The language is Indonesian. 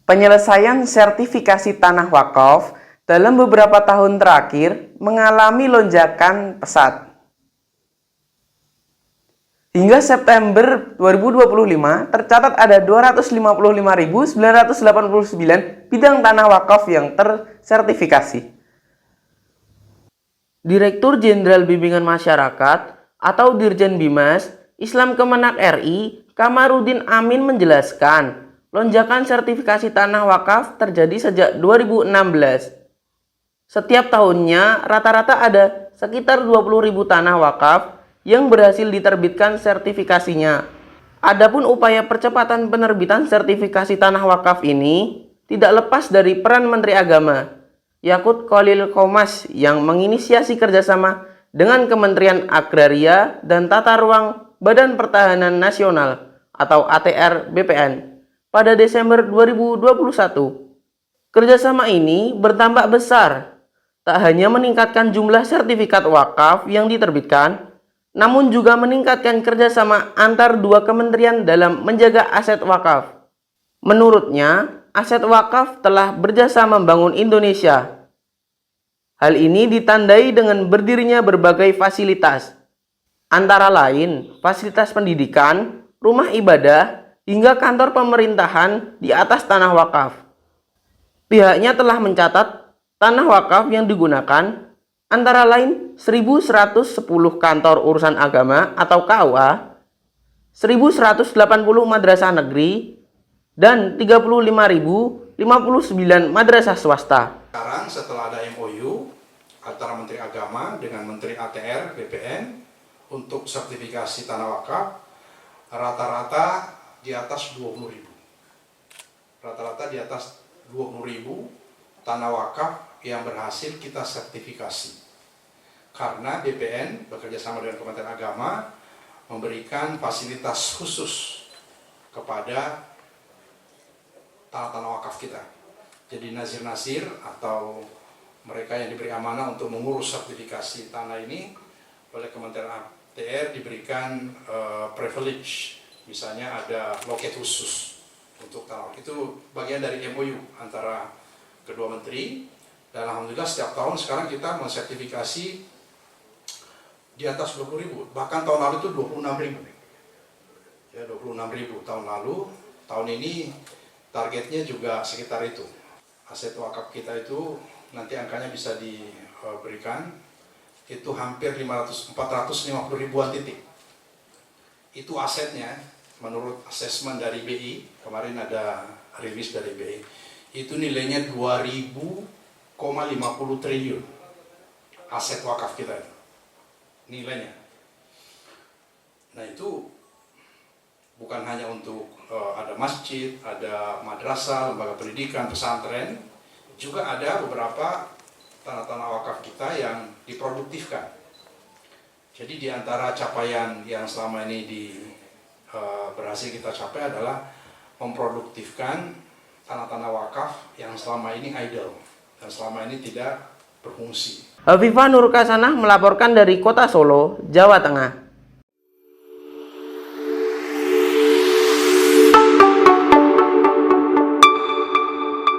Penyelesaian sertifikasi tanah wakaf dalam beberapa tahun terakhir mengalami lonjakan pesat. Hingga September 2025, tercatat ada 255.989 bidang tanah wakaf yang tersertifikasi. Direktur Jenderal Bimbingan Masyarakat atau Dirjen Bimas Islam Kemenak RI, Kamarudin Amin menjelaskan, lonjakan sertifikasi tanah wakaf terjadi sejak 2016. Setiap tahunnya rata-rata ada sekitar 20.000 tanah wakaf yang berhasil diterbitkan sertifikasinya. Adapun upaya percepatan penerbitan sertifikasi tanah wakaf ini tidak lepas dari peran Menteri Agama, Yakut Khalil Qomas, yang menginisiasi kerjasama dengan Kementerian Agraria dan Tata Ruang Badan Pertahanan Nasional atau ATR BPN pada Desember 2021. Kerjasama ini bertambah besar, tak hanya meningkatkan jumlah sertifikat wakaf yang diterbitkan, namun juga meningkatkan kerjasama antar dua kementerian dalam menjaga aset wakaf. Menurutnya, aset wakaf telah berjasa membangun Indonesia. Hal ini ditandai dengan berdirinya berbagai fasilitas, antara lain fasilitas pendidikan, rumah ibadah, hingga kantor pemerintahan di atas tanah wakaf. Pihaknya telah mencatat tanah wakaf yang digunakan antara lain 1.110 kantor urusan agama atau KUA, 1.180 madrasah negeri, dan 35.059 madrasah swasta. Sekarang setelah ada MOU antara Menteri Agama dengan Menteri ATR BPN untuk sertifikasi tanah wakaf, rata-rata di atas 20.000. Rata-rata di atas 20.000 tanah wakaf yang berhasil kita sertifikasi. Karena BPN bekerja sama dengan Kementerian Agama memberikan fasilitas khusus kepada tanah-tanah wakaf kita. Jadi nazir-nazir atau mereka yang diberi amanah untuk mengurus sertifikasi tanah ini oleh Kementerian ATR diberikan privilege. Misalnya ada loket khusus untuk tanah. Itu bagian dari MOU antara kedua menteri, dan alhamdulillah setiap tahun sekarang kita mensertifikasi di atas 20.000. Bahkan tahun lalu itu 26.000. Ya, 26.000 tahun lalu. Tahun ini targetnya juga sekitar itu. Aset wakaf kita itu nanti angkanya bisa diberikan itu hampir 450 ribuan titik. Itu asetnya menurut asesmen dari BI, kemarin ada rilis dari BI, itu nilainya 2.050 triliun aset wakaf kita itu nilainya. Nah itu bukan hanya untuk ada masjid, ada madrasah, lembaga pendidikan, pesantren, juga ada beberapa tanah-tanah wakaf kita yang diproduktifkan. Jadi di antara capaian yang selama ini berhasil kita capai adalah memproduktifkan tanah-tanah wakaf yang selama ini idle dan selama ini tidak berfungsi. Hafifah Nur Kasanah melaporkan dari Kota Solo, Jawa Tengah.